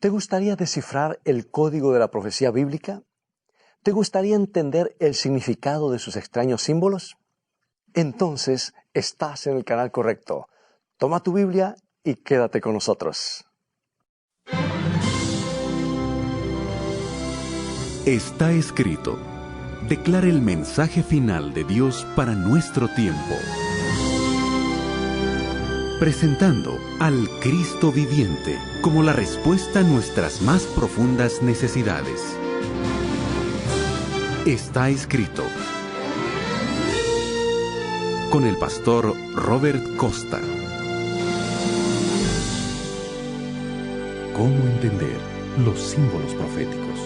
¿Te gustaría descifrar el código de la profecía bíblica? ¿Te gustaría entender el significado de sus extraños símbolos? Entonces estás en el canal correcto. Toma tu Biblia y quédate con nosotros. Está escrito. Declara el mensaje final de Dios para nuestro tiempo. Presentando al Cristo viviente como la respuesta a nuestras más profundas necesidades. Está escrito. Con el pastor Robert Costa. ¿Cómo entender los símbolos proféticos?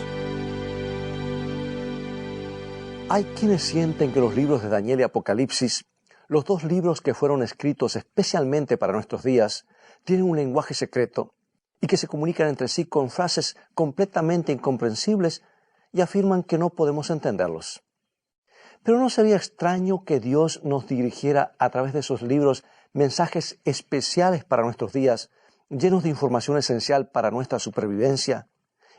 Hay quienes sienten que los libros de Daniel y Apocalipsis, los dos libros que fueron escritos especialmente para nuestros días, tienen un lenguaje secreto y que se comunican entre sí con frases completamente incomprensibles y afirman que no podemos entenderlos. Pero ¿no sería extraño que Dios nos dirigiera a través de esos libros mensajes especiales para nuestros días, llenos de información esencial para nuestra supervivencia,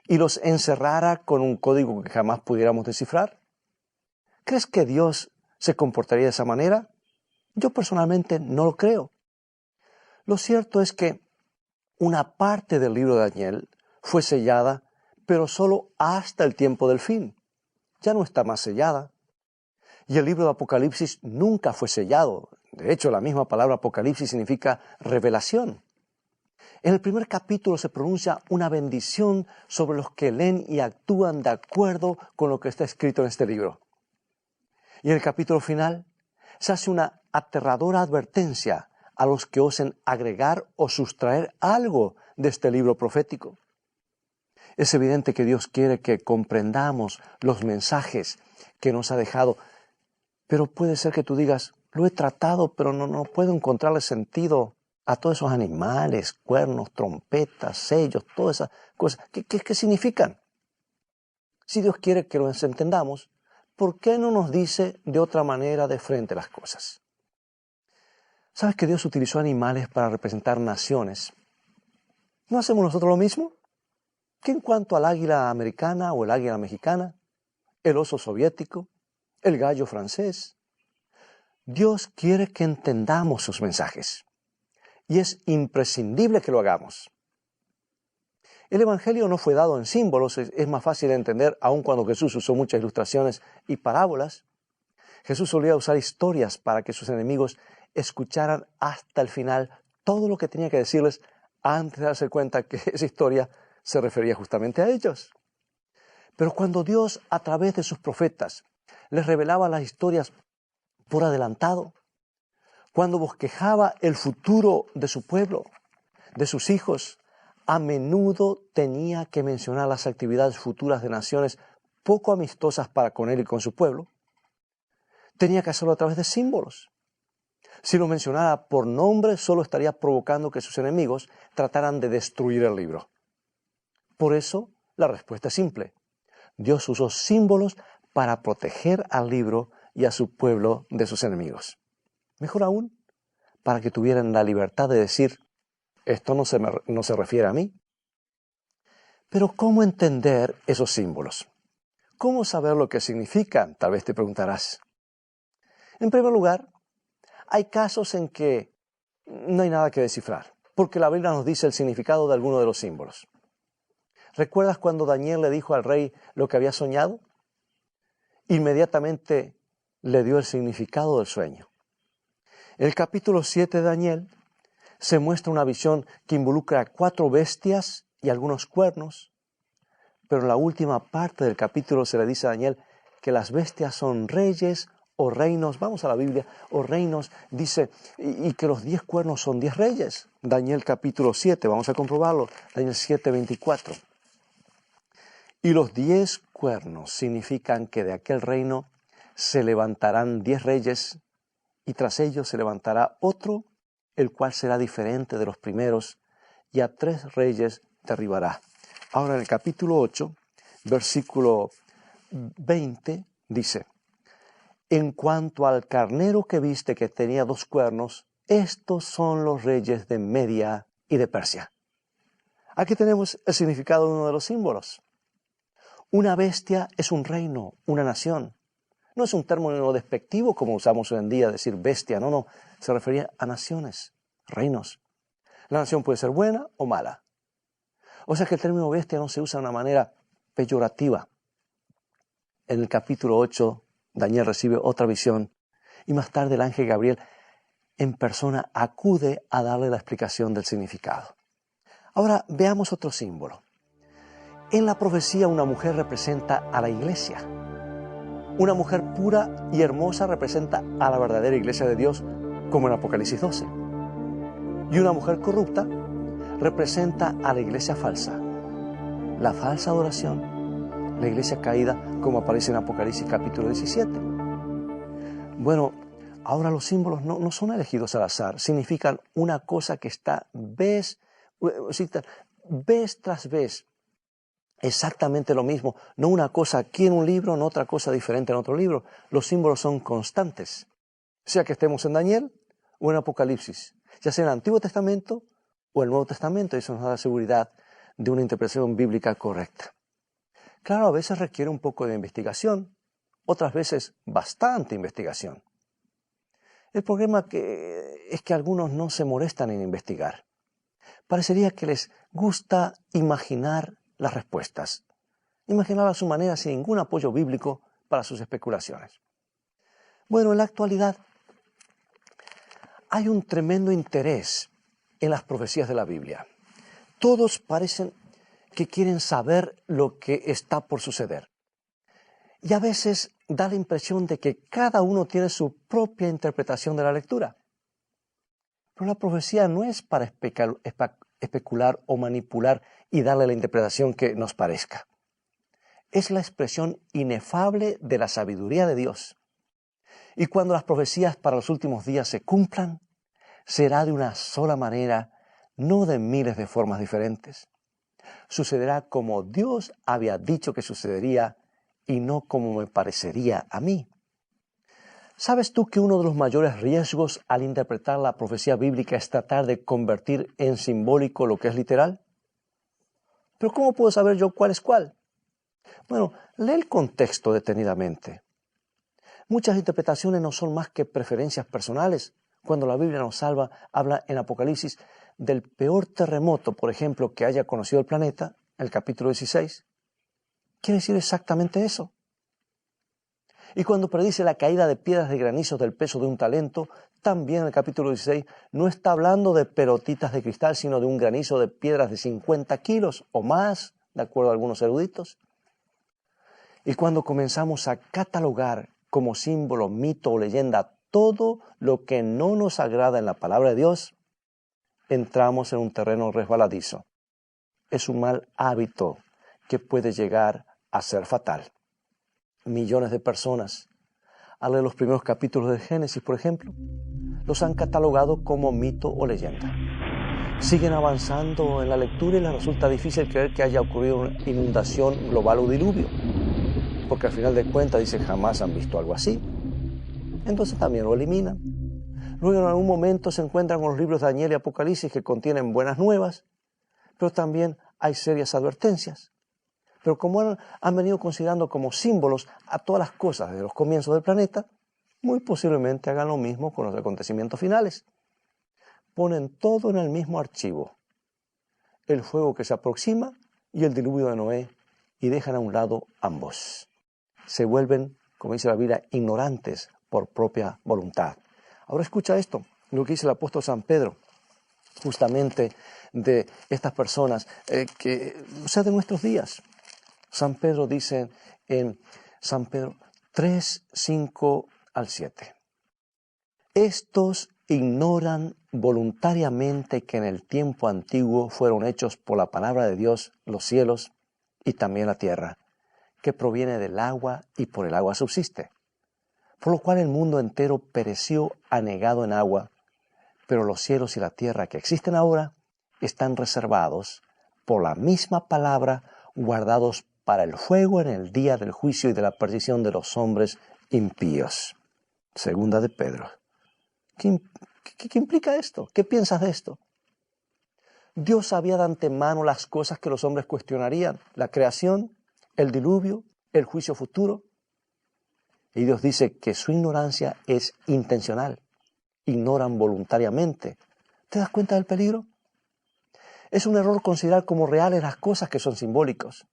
y los encerrara con un código que jamás pudiéramos descifrar? ¿Crees que Dios se comportaría de esa manera? Yo personalmente no lo creo. Lo cierto es que una parte del libro de Daniel fue sellada, pero solo hasta el tiempo del fin. Ya no está más sellada. Y el libro de Apocalipsis nunca fue sellado. De hecho, la misma palabra Apocalipsis significa revelación. En el primer capítulo se pronuncia una bendición sobre los que leen y actúan de acuerdo con lo que está escrito en este libro. Y en el capítulo final se hace una aterradora advertencia a los que osen agregar o sustraer algo de este libro profético. Es evidente que Dios quiere que comprendamos los mensajes que nos ha dejado, pero puede ser que tú digas, lo he tratado, pero no puedo encontrarle sentido a todos esos animales, cuernos, trompetas, sellos, todas esas cosas. ¿Qué significan? Si Dios quiere que los entendamos, ¿por qué no nos dice de otra manera de frente las cosas? ¿Sabes que Dios utilizó animales para representar naciones? ¿No hacemos nosotros lo mismo? ¿Qué en cuanto al águila americana o el águila mexicana, el oso soviético, el gallo francés? Dios quiere que entendamos sus mensajes y es imprescindible que lo hagamos. El Evangelio no fue dado en símbolos, es más fácil de entender aun cuando Jesús usó muchas ilustraciones y parábolas. Jesús solía usar historias para que sus enemigos escucharan hasta el final todo lo que tenía que decirles antes de darse cuenta que esa historia se refería justamente a ellos. Pero cuando Dios, a través de sus profetas, les revelaba las historias por adelantado, cuando bosquejaba el futuro de su pueblo, de sus hijos, a menudo tenía que mencionar las actividades futuras de naciones poco amistosas para con él y con su pueblo. Tenía que hacerlo a través de símbolos. Si lo mencionara por nombre, solo estaría provocando que sus enemigos trataran de destruir el libro. Por eso, la respuesta es simple. Dios usó símbolos para proteger al libro y a su pueblo de sus enemigos. Mejor aún, para que tuvieran la libertad de decir, esto no se refiere a mí. Pero ¿cómo entender esos símbolos? ¿Cómo saber lo que significan? Tal vez te preguntarás. En primer lugar, hay casos en que no hay nada que descifrar, porque la Biblia nos dice el significado de alguno de los símbolos. ¿Recuerdas cuando Daniel le dijo al rey lo que había soñado? Inmediatamente le dio el significado del sueño. En el capítulo 7 de Daniel se muestra una visión que involucra a 4 bestias y algunos cuernos, pero en la última parte del capítulo se le dice a Daniel que las bestias son reyes o reinos, vamos a la Biblia, o reinos, dice, y que los 10 cuernos son 10 reyes. Daniel capítulo 7, vamos a comprobarlo, Daniel 7, 24. Y los 10 cuernos significan que de aquel reino se levantarán 10 reyes y tras ellos se levantará otro, el cual será diferente de los primeros, y a 3 reyes derribará. Ahora en el capítulo 8, versículo 20, dice, en cuanto al carnero que viste que tenía 2 cuernos, estos son los reyes de Media y de Persia. Aquí tenemos el significado de uno de los símbolos. Una bestia es un reino, una nación. No es un término despectivo como usamos hoy en día, decir bestia, no, se refería a naciones, reinos. La nación puede ser buena o mala. O sea que el término bestia no se usa de una manera peyorativa. En el capítulo 8, Daniel recibe otra visión y más tarde el ángel Gabriel en persona acude a darle la explicación del significado. Ahora veamos otro símbolo. En la profecía una mujer representa a la iglesia. Una mujer pura y hermosa representa a la verdadera iglesia de Dios, como en Apocalipsis 12. Y una mujer corrupta representa a la iglesia falsa, la falsa adoración, la iglesia caída, como aparece en Apocalipsis capítulo 17. Bueno, ahora los símbolos no son elegidos al azar, significan una cosa que está vez tras vez exactamente lo mismo, no una cosa aquí en un libro, no otra cosa diferente en otro libro. Los símbolos son constantes, sea que estemos en Daniel o en Apocalipsis, ya sea en el Antiguo Testamento o el Nuevo Testamento, y eso nos da la seguridad de una interpretación bíblica correcta. Claro, a veces requiere un poco de investigación, otras veces bastante investigación. El problema es que algunos no se molestan en investigar. Parecería que les gusta imaginar las respuestas, imaginar a su manera sin ningún apoyo bíblico para sus especulaciones. Bueno, en la actualidad hay un tremendo interés en las profecías de la Biblia. Todos parecen que quieren saber lo que está por suceder. Y a veces da la impresión de que cada uno tiene su propia interpretación de la lectura. Pero la profecía no es para especular o manipular y darle la interpretación que nos parezca. Es la expresión inefable de la sabiduría de Dios. Y cuando las profecías para los últimos días se cumplan, será de una sola manera, no de miles de formas diferentes. Sucederá como Dios había dicho que sucedería y no como me parecería a mí. ¿Sabes tú que uno de los mayores riesgos al interpretar la profecía bíblica es tratar de convertir en simbólico lo que es literal? ¿Pero cómo puedo saber yo cuál es cuál? Bueno, lee el contexto detenidamente. Muchas interpretaciones no son más que preferencias personales. Cuando la Biblia nos habla en Apocalipsis del peor terremoto, por ejemplo, que haya conocido el planeta, el capítulo 16, quiere decir exactamente eso. Y cuando predice la caída de piedras de granizo del peso de un talento, también en el capítulo 16 no está hablando de pelotitas de cristal, sino de un granizo de piedras de 50 kilos o más, de acuerdo a algunos eruditos. Y cuando comenzamos a catalogar como símbolo, mito o leyenda todo lo que no nos agrada en la palabra de Dios, entramos en un terreno resbaladizo. Es un mal hábito que puede llegar a ser fatal. Millones de personas, al leer los primeros capítulos de Génesis, por ejemplo, los han catalogado como mito o leyenda. Siguen avanzando en la lectura y les resulta difícil creer que haya ocurrido una inundación global o diluvio, porque al final de cuentas dicen jamás han visto algo así. Entonces también lo eliminan. Luego en algún momento se encuentran con los libros de Daniel y Apocalipsis que contienen buenas nuevas, pero también hay serias advertencias. Pero como han venido considerando como símbolos a todas las cosas desde los comienzos del planeta, muy posiblemente hagan lo mismo con los acontecimientos finales. Ponen todo en el mismo archivo. El fuego que se aproxima y el diluvio de Noé, y dejan a un lado ambos. Se vuelven, como dice la Biblia, ignorantes por propia voluntad. Ahora escucha esto, lo que dice el apóstol San Pedro, justamente de estas personas, de nuestros días. San Pedro dice en San Pedro 3, 5 al 7. Estos ignoran voluntariamente que en el tiempo antiguo fueron hechos por la palabra de Dios los cielos y también la tierra, que proviene del agua y por el agua subsiste. Por lo cual el mundo entero pereció anegado en agua, pero los cielos y la tierra que existen ahora están reservados por la misma palabra, guardados para el fuego en el día del juicio y de la perdición de los hombres impíos. Segunda de Pedro. ¿Qué implica esto? ¿Qué piensas de esto? Dios sabía de antemano las cosas que los hombres cuestionarían, la creación, el diluvio, el juicio futuro. Y Dios dice que su ignorancia es intencional, ignoran voluntariamente. ¿Te das cuenta del peligro? Es un error considerar como reales las cosas que son simbólicas,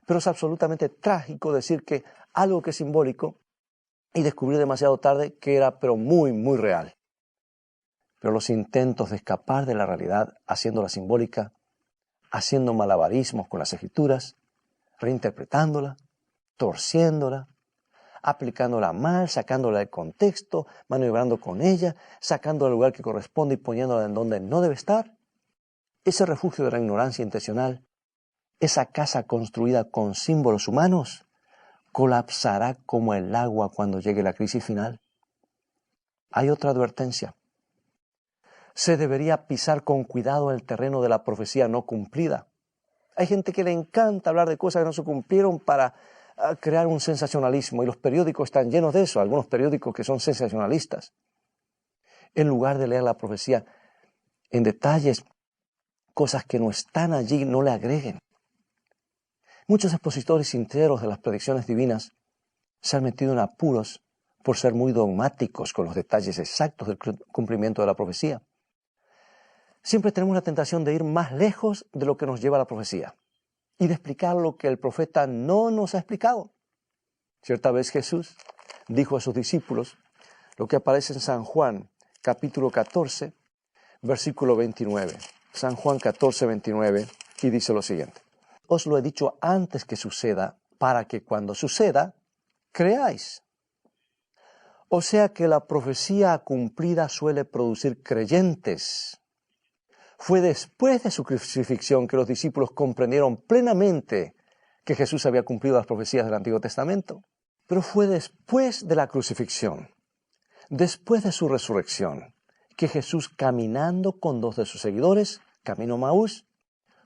pero es absolutamente trágico decir que algo que es simbólico y descubrir demasiado tarde que era pero muy, muy real. Pero los intentos de escapar de la realidad haciéndola simbólica, haciendo malabarismos con las escrituras, reinterpretándola, torciéndola, aplicándola mal, sacándola del contexto, maniobrando con ella, sacándola del lugar que corresponde y poniéndola en donde no debe estar. Ese refugio de la ignorancia intencional, esa casa construida con símbolos humanos, colapsará como el agua cuando llegue la crisis final. Hay otra advertencia. Se debería pisar con cuidado el terreno de la profecía no cumplida. Hay gente que le encanta hablar de cosas que no se cumplieron para crear un sensacionalismo, y los periódicos están llenos de eso, algunos periódicos que son sensacionalistas. En lugar de leer la profecía en detalles, cosas que no están allí, no le agreguen. Muchos expositores sinceros de las predicciones divinas se han metido en apuros por ser muy dogmáticos con los detalles exactos del cumplimiento de la profecía. Siempre tenemos la tentación de ir más lejos de lo que nos lleva la profecía y de explicar lo que el profeta no nos ha explicado. Cierta vez Jesús dijo a sus discípulos lo que aparece en San Juan, capítulo 14, versículo 29. San Juan 14, 29, y dice lo siguiente. Os lo he dicho antes que suceda, para que cuando suceda, creáis. O sea que la profecía cumplida suele producir creyentes. Fue después de su crucifixión que los discípulos comprendieron plenamente que Jesús había cumplido las profecías del Antiguo Testamento. Pero fue después de la crucifixión, después de su resurrección, que Jesús, caminando con dos de sus seguidores, camino a Maús,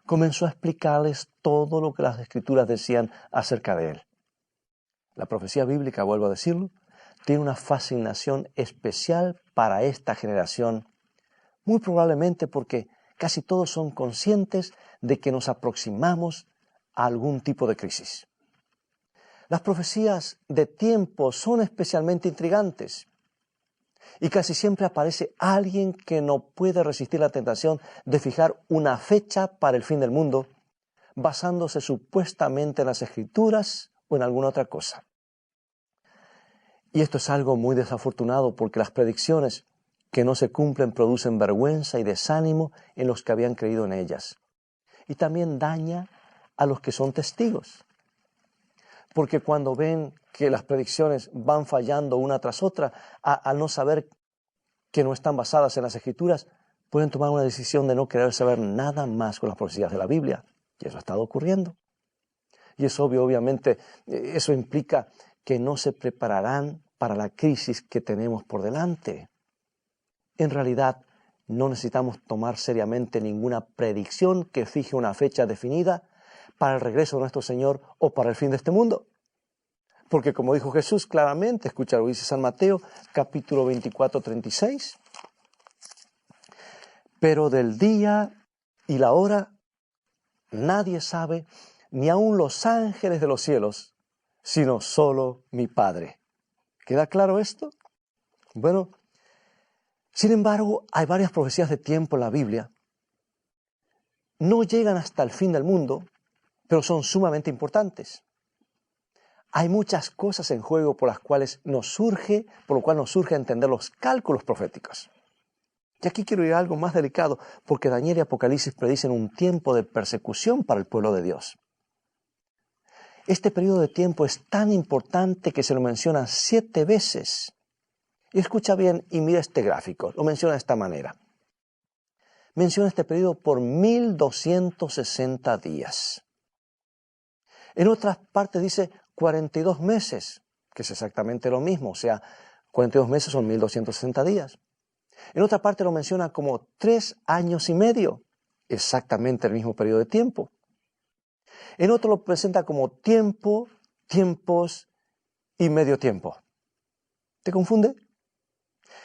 comenzó a explicarles todo lo que las Escrituras decían acerca de él. La profecía bíblica, vuelvo a decirlo, tiene una fascinación especial para esta generación, muy probablemente porque casi todos son conscientes de que nos aproximamos a algún tipo de crisis. Las profecías de tiempo son especialmente intrigantes y casi siempre aparece alguien que no puede resistir la tentación de fijar una fecha para el fin del mundo, basándose supuestamente en las Escrituras o en alguna otra cosa. Y esto es algo muy desafortunado porque las predicciones que no se cumplen producen vergüenza y desánimo en los que habían creído en ellas. Y también daña a los que son testigos. Porque cuando ven que las predicciones van fallando una tras otra, al no saber que no están basadas en las Escrituras, pueden tomar una decisión de no querer saber nada más con las profecías de la Biblia. Y eso ha estado ocurriendo. Y es obvio, obviamente, eso implica que no se prepararán para la crisis que tenemos por delante. En realidad, no necesitamos tomar seriamente ninguna predicción que fije una fecha definida para el regreso de nuestro Señor o para el fin de este mundo. Porque como dijo Jesús claramente, escucha lo que dice San Mateo, capítulo 24, 36. Pero del día y la hora nadie sabe, ni aun los ángeles de los cielos, sino solo mi Padre. ¿Queda claro esto? Bueno, sin embargo, hay varias profecías de tiempo en la Biblia. No llegan hasta el fin del mundo, pero son sumamente importantes. Hay muchas cosas en juego por lo cual nos surge entender los cálculos proféticos. Y aquí quiero ir a algo más delicado, porque Daniel y Apocalipsis predicen un tiempo de persecución para el pueblo de Dios. Este periodo de tiempo es tan importante que se lo menciona 7 veces. Y escucha bien y mira este gráfico, lo menciona de esta manera. Menciona este periodo por 1260 días. En otras partes dice 42 meses, que es exactamente lo mismo, o sea, 42 meses son 1260 días. En otra parte lo menciona como 3 años y medio, exactamente el mismo periodo de tiempo. En otro lo presenta como tiempo, tiempos y medio tiempo. ¿Te confunde?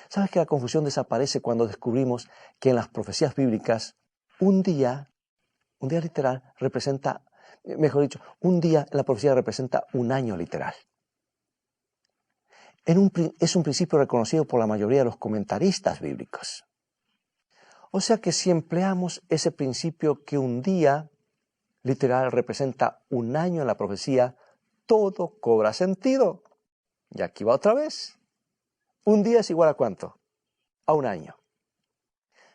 ¿Sabes que la confusión desaparece cuando descubrimos que en las profecías bíblicas un día literal representa, mejor dicho, un día en la profecía representa un año literal. Es un principio reconocido por la mayoría de los comentaristas bíblicos. O sea que si empleamos ese principio que un día literal representa un año en la profecía, todo cobra sentido. Y aquí va otra vez. Un día es igual a ¿cuánto? A un año.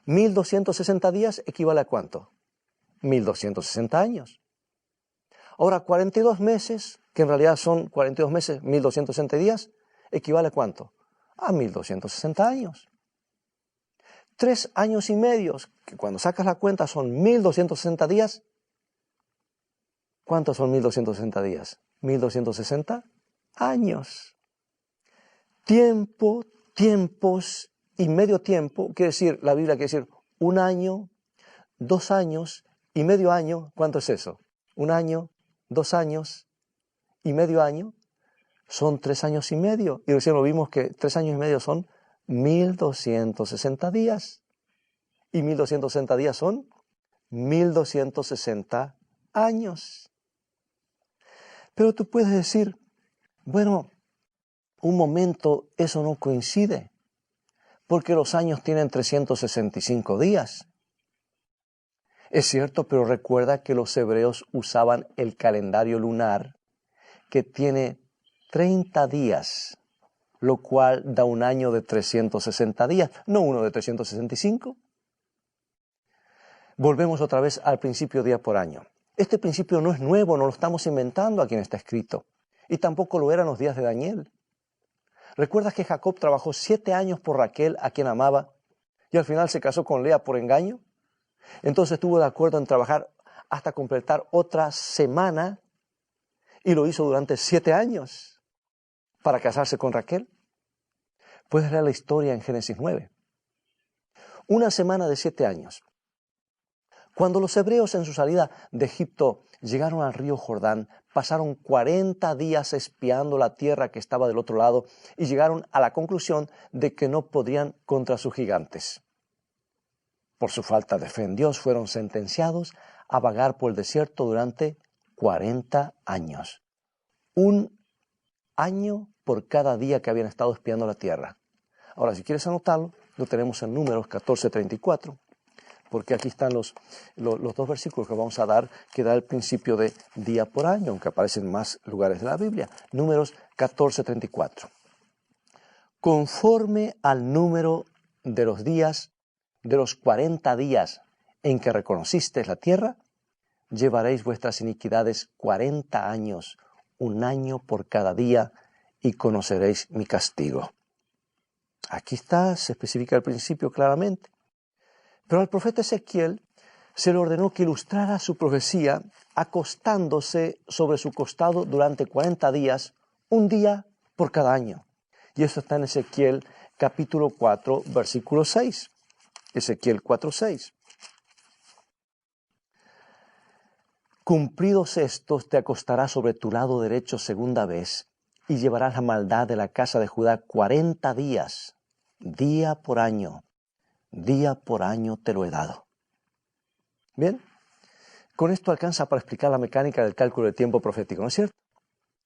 1260 días equivale a ¿cuánto? 1260 años. Ahora, 42 meses, que en realidad son 42 meses, 1260 días, equivale a ¿cuánto? A 1260 años. 3 años y medio, que cuando sacas la cuenta son 1260 días. ¿Cuántos son 1260 días? 1260 años. Tiempo, tiempos y medio tiempo, quiere decir, la Biblia quiere decir un año, 2 años y medio año. ¿Cuánto es eso? Un año, 2 años y medio año son 3 años y medio. Y recién lo vimos que 3 años y medio son 1260 días. Y 1260 días son 1260 años. Pero tú puedes decir, bueno, un momento, eso no coincide, porque los años tienen 365 días. Es cierto, pero recuerda que los hebreos usaban el calendario lunar, que tiene 30 días, lo cual da un año de 360 días, no uno de 365. Volvemos otra vez al principio día por año. Este principio no es nuevo, no lo estamos inventando aquí en está escrito, y tampoco lo eran los días de Daniel. ¿Recuerdas que Jacob trabajó 7 años por Raquel, a quien amaba, y al final se casó con Lea por engaño? Entonces estuvo de acuerdo en trabajar hasta completar otra semana, y lo hizo durante 7 años para casarse con Raquel. Puedes leer la historia en Génesis 9. Una semana de 7 años. Cuando los hebreos en su salida de Egipto llegaron al río Jordán, pasaron 40 días espiando la tierra que estaba del otro lado y llegaron a la conclusión de que no podían contra sus gigantes. Por su falta de fe en Dios fueron sentenciados a vagar por el desierto durante 40 años. Un año por cada día que habían estado espiando la tierra. Ahora, si quieres anotarlo, lo tenemos en Números 14:34. Porque aquí están los 2 versículos que vamos a dar, que da el principio de día por año, aunque aparecen en más lugares de la Biblia. Números 14:34. Conforme al número de los días, de los 40 días en que reconocisteis la tierra, llevaréis vuestras iniquidades 40 años, un año por cada día, y conoceréis mi castigo. Aquí está, se especifica el principio claramente. Pero al profeta Ezequiel se le ordenó que ilustrara su profecía acostándose sobre su costado durante 40 días, un día por cada año. Y eso está en Ezequiel capítulo 4, versículo 6. Ezequiel 4:6. Cumplidos estos, te acostarás sobre tu lado derecho segunda vez y llevarás la maldad de la casa de Judá 40 días, día por año te lo he dado. Bien, con esto alcanza para explicar la mecánica del cálculo de tiempo profético, ¿no es cierto?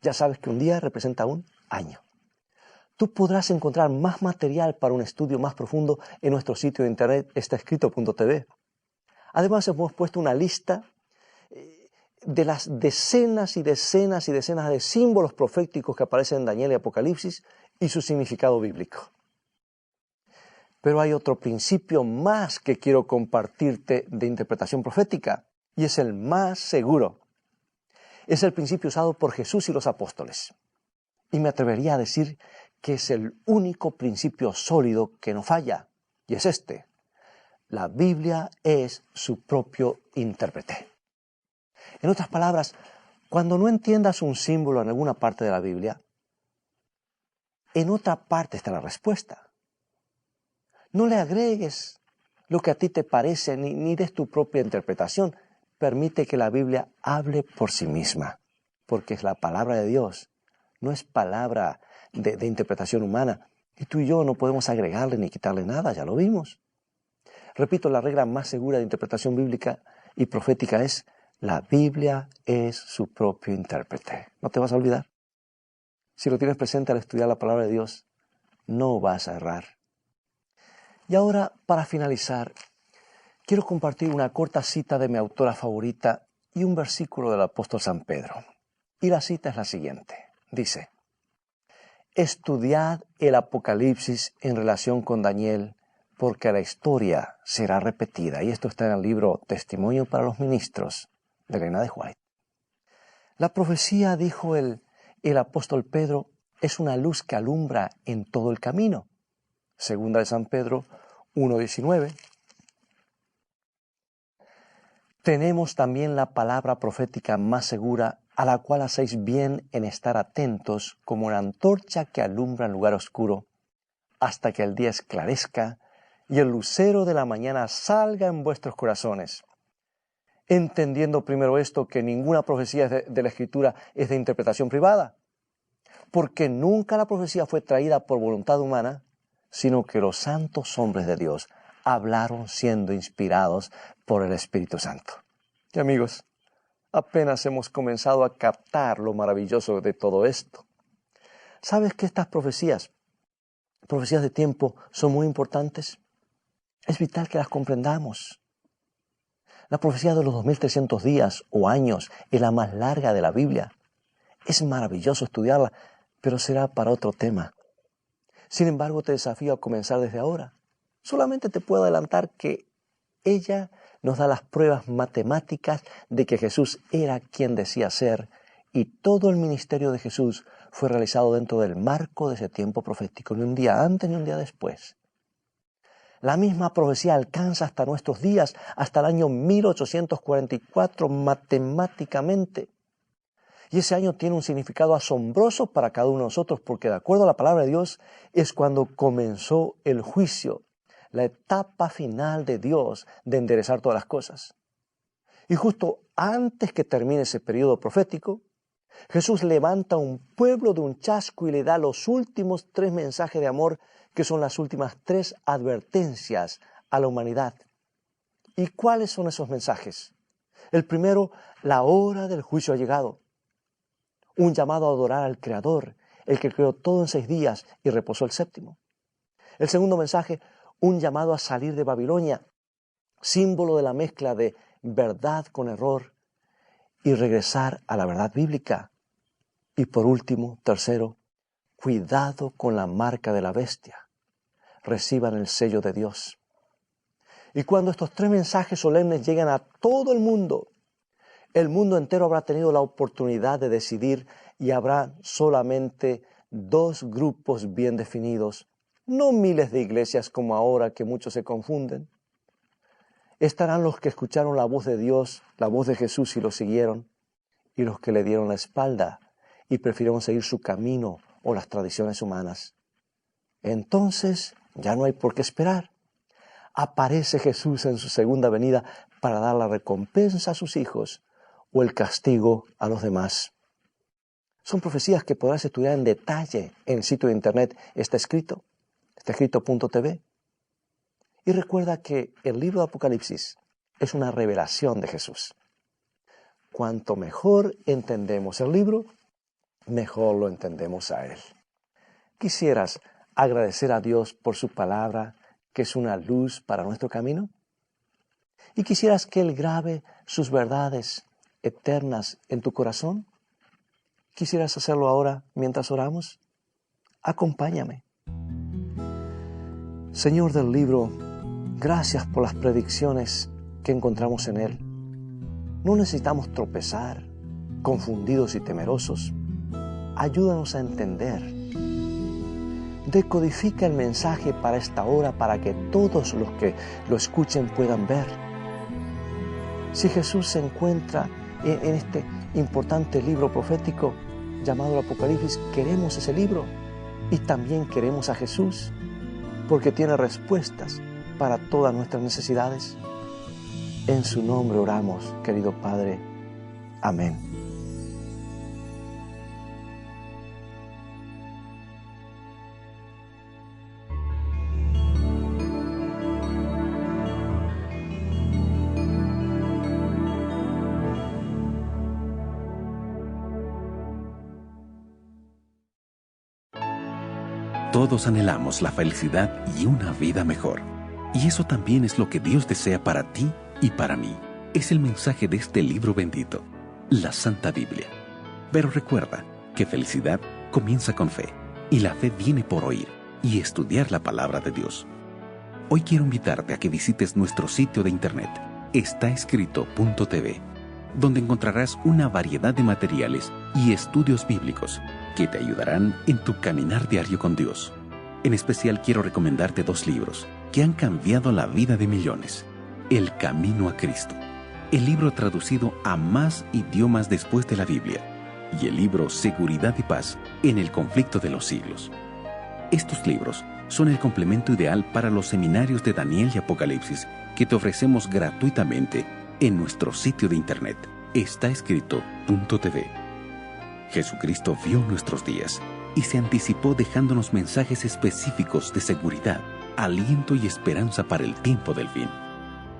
Ya sabes que un día representa un año. Tú podrás encontrar más material para un estudio más profundo en nuestro sitio de internet estaescrito.tv. Además, hemos puesto una lista de las decenas y decenas y decenas de símbolos proféticos que aparecen en Daniel y Apocalipsis y su significado bíblico. Pero hay otro principio más que quiero compartirte de interpretación profética, y es el más seguro. Es el principio usado por Jesús y los apóstoles. Y me atrevería a decir que es el único principio sólido que no falla, y es este: la Biblia es su propio intérprete. En otras palabras, cuando no entiendas un símbolo en alguna parte de la Biblia, en otra parte está la respuesta. No le agregues lo que a ti te parece, ni des tu propia interpretación. Permite que la Biblia hable por sí misma, porque es la palabra de Dios, no es palabra de interpretación humana. Y tú y yo no podemos agregarle ni quitarle nada, ya lo vimos. Repito, la regla más segura de interpretación bíblica y profética es: la Biblia es su propio intérprete. No te vas a olvidar. Si lo tienes presente al estudiar la palabra de Dios, no vas a errar. Y ahora, para finalizar, quiero compartir una corta cita de mi autora favorita y un versículo del apóstol San Pedro. Y la cita es la siguiente. Dice: estudiad el Apocalipsis en relación con Daniel, porque la historia será repetida. Y esto está en el libro Testimonio para los Ministros de Elena de White. La profecía, dijo el apóstol Pedro, es una luz que alumbra en todo el camino. Segunda de San Pedro 1:19. Tenemos también la palabra profética más segura, a la cual hacéis bien en estar atentos como una antorcha que alumbra en lugar oscuro, hasta que el día esclarezca y el lucero de la mañana salga en vuestros corazones. Entendiendo primero esto, que ninguna profecía de la Escritura es de interpretación privada, porque nunca la profecía fue traída por voluntad humana, sino que los santos hombres de Dios hablaron siendo inspirados por el Espíritu Santo. Y amigos, apenas hemos comenzado a captar lo maravilloso de todo esto. ¿Sabes que estas profecías de tiempo, son muy importantes? Es vital que las comprendamos. La profecía de los 2300 días o años es la más larga de la Biblia. Es maravilloso estudiarla, pero será para otro tema. Sin embargo, te desafío a comenzar desde ahora. Solamente te puedo adelantar que ella nos da las pruebas matemáticas de que Jesús era quien decía ser, y todo el ministerio de Jesús fue realizado dentro del marco de ese tiempo profético, ni un día antes ni un día después. La misma profecía alcanza hasta nuestros días, hasta el año 1844 matemáticamente. Y ese año tiene un significado asombroso para cada uno de nosotros, porque de acuerdo a la palabra de Dios es cuando comenzó el juicio, la etapa final de Dios de enderezar todas las cosas. Y justo antes que termine ese periodo profético, Jesús levanta un pueblo de un chasco y le da los últimos 3 mensajes de amor, que son las últimas 3 advertencias a la humanidad. ¿Y cuáles son esos mensajes? El primero: la hora del juicio ha llegado. Un llamado a adorar al Creador, el que creó todo en 6 días y reposó el 7º. El segundo mensaje: un llamado a salir de Babilonia, símbolo de la mezcla de verdad con error, y regresar a la verdad bíblica. Y por último, tercero: cuidado con la marca de la bestia. Reciban el sello de Dios. Y cuando estos 3 mensajes solemnes llegan a todo el mundo entero habrá tenido la oportunidad de decidir, y habrá solamente 2 grupos bien definidos, no miles de iglesias como ahora, que muchos se confunden. Estarán los que escucharon la voz de Dios, la voz de Jesús, y lo siguieron, y los que le dieron la espalda y prefirieron seguir su camino o las tradiciones humanas. Entonces ya no hay por qué esperar. Aparece Jesús en su segunda venida para dar la recompensa a sus hijos o el castigo a los demás. Son profecías que podrás estudiar en detalle en el sitio de internet. Está escrito.tv. Y recuerda que el libro de Apocalipsis es una revelación de Jesús. Cuanto mejor entendemos el libro, mejor lo entendemos a Él. ¿Quisieras agradecer a Dios por su palabra, que es una luz para nuestro camino? ¿Y quisieras que Él grabe sus verdades eternas en tu corazón? ¿Quisieras hacerlo ahora mientras oramos? Acompáñame. Señor del libro, gracias por las predicciones que encontramos en él. No necesitamos tropezar, confundidos y temerosos. Ayúdanos a entender. Decodifica el mensaje para esta hora, para que todos los que lo escuchen puedan ver. Si Jesús se encuentra en este importante libro profético llamado el Apocalipsis, queremos ese libro y también queremos a Jesús, porque tiene respuestas para todas nuestras necesidades. En su nombre oramos, querido Padre. Amén. Todos anhelamos la felicidad y una vida mejor. Y eso también es lo que Dios desea para ti y para mí. Es el mensaje de este libro bendito, la Santa Biblia. Pero recuerda que felicidad comienza con fe, y la fe viene por oír y estudiar la palabra de Dios. Hoy quiero invitarte a que visites nuestro sitio de internet, estaescrito.tv, donde encontrarás una variedad de materiales y estudios bíblicos que te ayudarán en tu caminar diario con Dios. En especial quiero recomendarte 2 libros que han cambiado la vida de millones. El Camino a Cristo, el libro traducido a más idiomas después de la Biblia, y el libro Seguridad y Paz en el conflicto de los siglos. Estos libros son el complemento ideal para los seminarios de Daniel y Apocalipsis que te ofrecemos gratuitamente en nuestro sitio de internet, estaescrito.tv. Jesucristo vio nuestros días y se anticipó dejándonos mensajes específicos de seguridad, aliento y esperanza para el tiempo del fin.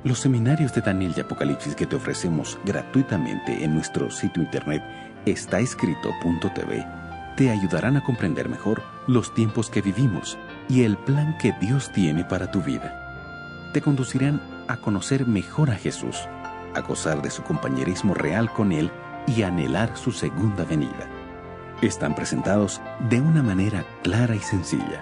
Los seminarios de Daniel y Apocalipsis que te ofrecemos gratuitamente en nuestro sitio internet, estaescrito.tv, te ayudarán a comprender mejor los tiempos que vivimos y el plan que Dios tiene para tu vida. Te conducirán a conocer mejor a Jesús, a gozar de su compañerismo real con Él y anhelar su segunda venida. Están presentados de una manera clara y sencilla.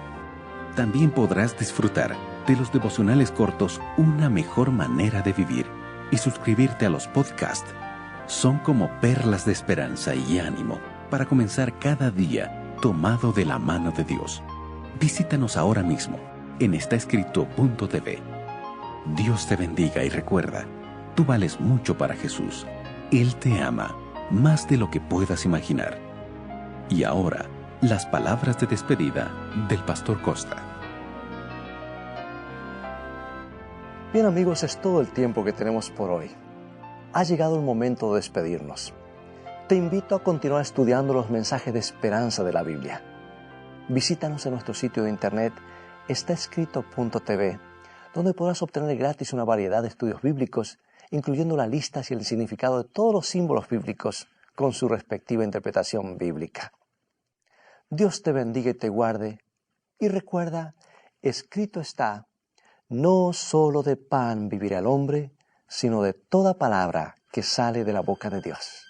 También podrás disfrutar de los devocionales cortos Una mejor manera de vivir y suscribirte a los podcasts. Son como perlas de esperanza y ánimo para comenzar cada día tomado de la mano de Dios. Visítanos ahora mismo en estaescrito.tv. Dios te bendiga y recuerda, tú vales mucho para Jesús. Él te ama más de lo que puedas imaginar. Y ahora, las palabras de despedida del Pastor Costa. Bien amigos, es todo el tiempo que tenemos por hoy. Ha llegado el momento de despedirnos. Te invito a continuar estudiando los mensajes de esperanza de la Biblia. Visítanos en nuestro sitio de internet, estaescrito.tv, donde podrás obtener gratis una variedad de estudios bíblicos, incluyendo las listas y el significado de todos los símbolos bíblicos con su respectiva interpretación bíblica. Dios te bendiga y te guarde, y recuerda, escrito está, no solo de pan vivirá el hombre, sino de toda palabra que sale de la boca de Dios.